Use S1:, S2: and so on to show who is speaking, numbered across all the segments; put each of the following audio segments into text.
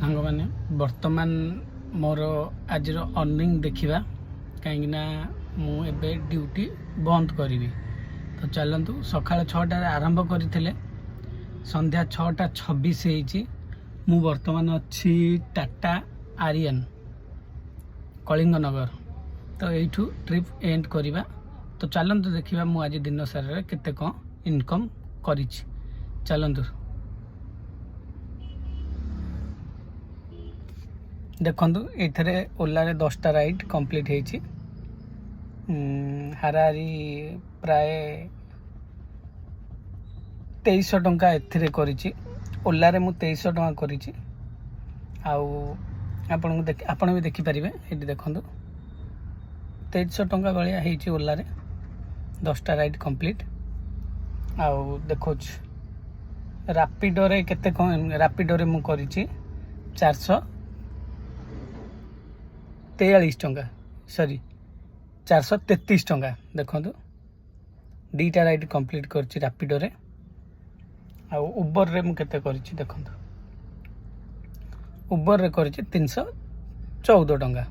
S1: सांग मैंने बर्तमान मोर आज अर्निंग देखा कहीं मुझे ड्यूटी बंद करी तो चलतु सका 6टार आरंभ करते संध्या 6:26 मु बर्तमान अच्छी टाटा आर्यन कलिंग नगर तो यू ट्रिप एंड करवा तो चलतु देखा मुझे आज दिन सारा केते कौन इनकम करी चलतु देखु ये ओला 10टा राइड कंप्लीट होती हाराहारी प्राय 2300 टंका एथिरे करिछि ओला मु 2300 टंका करिछि आपण भी देखि परिबे एटी देखंतु 2300 टंका भलिया हेछि ओला 10टा राइड कंप्लीट आउ देखोछ रैपिडो रे केते कोन रैपिडो रे मु करिछि 443 टंका सॉरी 433 टंका देखो दीटा राइड कंप्लीट करछि रैपिडो रे आ उबर रे मु केते करछि देखो उबर रे करछि 314 टंका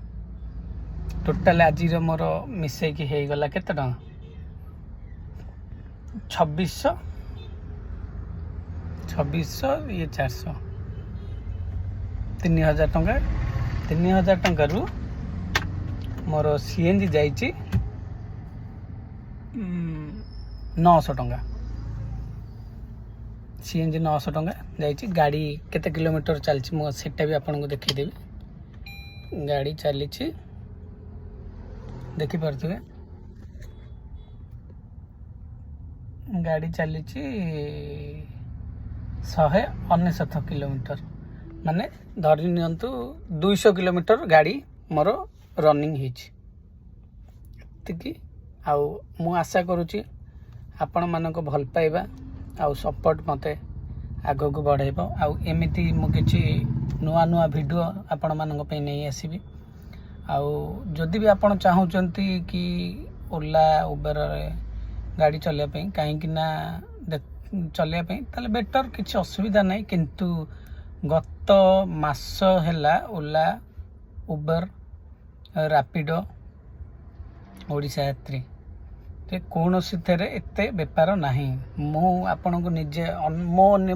S1: टोटल आज मोर मिसै कि हे गला केते टंका 2600 ये 400 3000 टंका 3000 टंका रु मोर सीएनजी जाइछि 900 टंका सीएनजी 900 टंका जाइछि गाड़ी केते किलोमीटर चलछि मो सेटा भी आपन को देखि देबी गाड़ी चलीछि देखि परथुवे गाड़ी चलीछि 199 किलोमीटर माने धरि नियंतु 200 किलोमीटर गाड़ी मोर रनिंग होती आउ मु आशा करुच्ची आपण मानक भल पाइबा आउ सपोर्ट मते आगो को बढ़ाइब आउ एमिति मु किछि नुआ नुआ वीडियो आपण मानक पे नहीं आसीबी आउ जदि भी आपण चाहूचंती कि ओला उबर रे गाड़ी चलिया पे काहे कि ना चलिया पे ताले बेटर किछि असुविधा नहीं किंतु गत मास हैला ओला उबर रैपिडो ओडिशा यात्री ते कौनसी थे एते बेपार नहीं मु आपण को निजे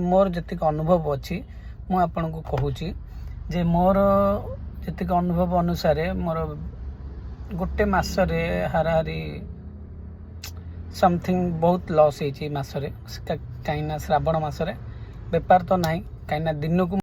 S1: मोर जतिक अनुभव अच्छी मु आपण को कहूची जे मोर जतिक अनुभव अनुसार मोर गोटे मासरे हाराहारी समथिंग बहुत लॉस होती मसरे कहीं श्रावण मसरे बेपार तो नहीं कहीं दिन को